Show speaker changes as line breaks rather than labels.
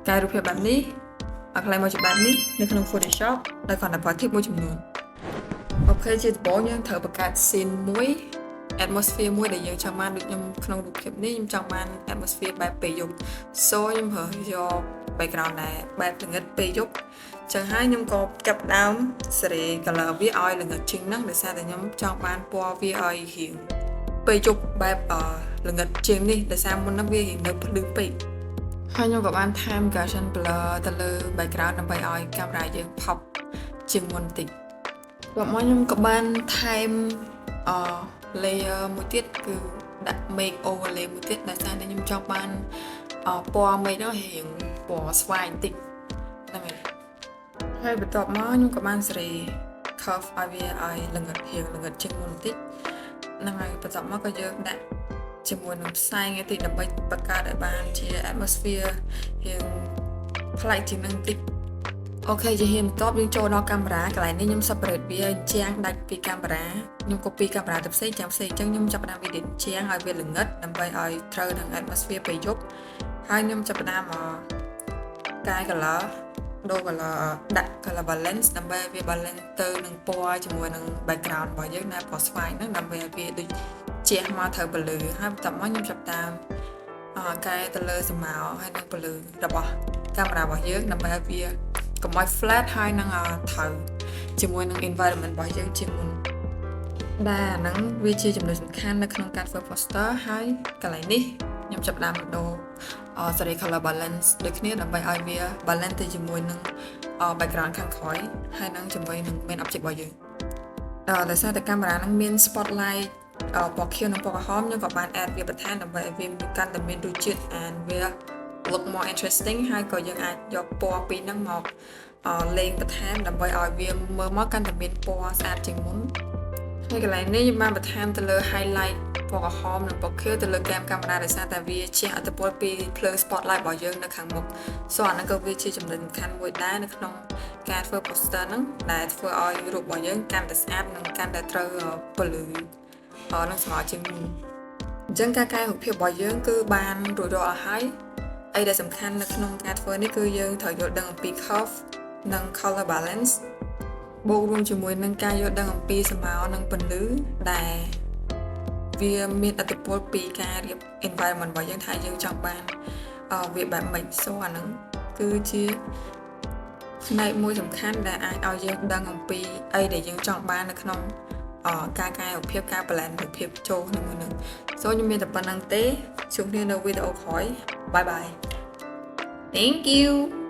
កែរូបភាពបែបនេះឲ្យខ្លីមកជាបែបនេះនៅក្នុង Photoshop ដោយគ្រាន់តែប្រើ tip មួយចំនួនអូខេជាដំបូងយើងត្រូវបង្កើត scene មួយ atmosphere មួយដែលយើងចង់បានដូចខ្ញុំក្នុងរូបភាពនេះខ្ញុំចង់បាន atmosphere បែបពេលយប់ so ខ្ញុំប្រើយក background ដែលបែបល្ងិតពេលយប់ចឹងហើយខ្ញុំក៏កាប់ដើមសេរី color វាឲ្យល្ងិតជាងហ្នឹងដោយសារតែខ្ញុំចង់បានពណ៌វាឲ្យរៀងពេលយប់បែបល្ងិតជាងនេះដោយសារមុនហ្នឹងវារៀងនៅភ្លឺពេកហើយខ្ញុំក៏បានថែម Gaussian blur ទៅលើ background ដើម្បីឲ្យកាមេរ៉ាយើង pop ជាងមុនបន្តិចបន្ទាប់មកខ្ញុំក៏បានថែមlayer មួយទៀតគឺដាក់ make overlay មួយទៀតដោយសារតែខ្ញុំចង់បានពណ៌ make នោះរៀងពណ៌ស្វាយបន្តិចហ្នឹងហើយបន្ទាប់មកខ្ញុំក៏បានសេរី curve ឲ្យវាឲ្យល្ងិតរៀងល្ងិតជាងមុនបន្តិចហ្នឹងហើយបន្ទាប់មកក៏យើងដាក់ជាមួយនឹងផ្សែងបន្តិចដើម្បីបង្កើតឲ្យបានជា atmosphere រៀងប្លែកជាងនឹងបន្តិចអូខេជាហ៊ានបន្ទាប់យើងចូលដល់កាមេរ៉ាកន្លែងនេះខ្ញុំ separate វាជាងដាច់ពីកាមេរ៉ាខ្ញុំ copy កាមេរ៉ាទៅផ្សេងចាំផ្សេងអញ្ចឹងខ្ញុំចាប់ផ្ដើម edit ជាងឲ្យវាល្ងិតដើម្បីឲ្យត្រូវនឹង atmosphere ពេលយប់ហើយខ្ញុំចាប់ផ្ដើមកែ color ដូរ color ដាក់ color balance ដើម្បីឲ្យវា balance ទៅនឹងពណ៌ជាមួយនឹង background របស់យើងដែលពណ៌ស្វាយហ្នឹងដើម្បីឲ្យវាដូចជះមកត្រូវពលឺហើយបន្ទាប់មកខ្ញុំចាប់តាមកែទៅលើស្រមោលហើយនឹងពលឺរបស់កាមេរ៉ារបស់យើងដើម្បីឲ្យវាកុំឲ្យ flat ហើយនឹងត្រូវជាមួយនឹង environment របស់យើងជាងមុនដែលអាហ្នឹងវាជាចំណុចសំខាន់នៅក្នុងការធ្វើ poster ហើយកន្លែងនេះខ្ញុំចាប់តាមដូរseries color balance ដូចគ្នាដើម្បីឲ្យវា balance ទៅជាមួយនឹង background ខាងក្រោយហើយនឹងជាមួយនឹង main object របស់យើងដោយសារតែកាមេរ៉ាហ្នឹងមាន spotlight ពណ៌ខៀវនិងពណ៌ក្រហមខ្ញុំក៏បាន add វាបន្ថែមដើម្បីឲ្យវាកាន់តែមានរសជាតិ and វា look more interesting ហើយក៏យើងអាចយកពណ៌ពីរហ្នឹងមកលេងបន្ថែមដើម្បីឲ្យវាមើលមកកាន់តែមានពណ៌ស្អាតជាងមុនហើយកន្លែងនេះខ្ញុំបានបន្ថែមទៅលើ highlight ពណ៌ក្រហមនិងពណ៌ខៀវទៅលើ កាមេរ៉ាដោយសារតែវាជះឥទ្ធិពលពីភ្លើង spotlight របស់យើងនៅខាងមុខ so អាហ្នឹងក៏វាជាចំណុចសំខាន់មួយដែរនៅក្នុងការធ្វើ poster ហ្នឹងដែលធ្វើឲ្យរូបរបស់យើងកាន់តែស្អាតនិងកាន់តែត្រូវពលឺនឹងស្មើជាងមុនអញ្ចឹងការកែរូបភាពរបស់យើងគឺបានរួចរាល់អស់ហើយអីដែលសំខាន់នៅក្នុងការធ្វើនេះគឺយើងត្រូវយល់ដឹងអំពី curve និង color balance បូករួមជាមួយនឹងការយល់ដឹងអំពីស្រមោលនិងពន្លឺដែលវាមានឥទ្ធិពលពីការរៀប environment របស់យើងថាយើងចង់បានវាបែបម៉េច so អាហ្នឹងគឺជាផ្នែកមួយសំខាន់ដែលអាចឲ្យយើងដឹងអំពីអីដែលយើងចង់បាននៅក្នុងការកែរូបភាពការ blend រូបភាពចូលក្នុងនឹង so ខ្ញុំមានតែប៉ុណ្្នឹងទេជួបគ្នានៅវីដេអូក្រោយ bye bye thank you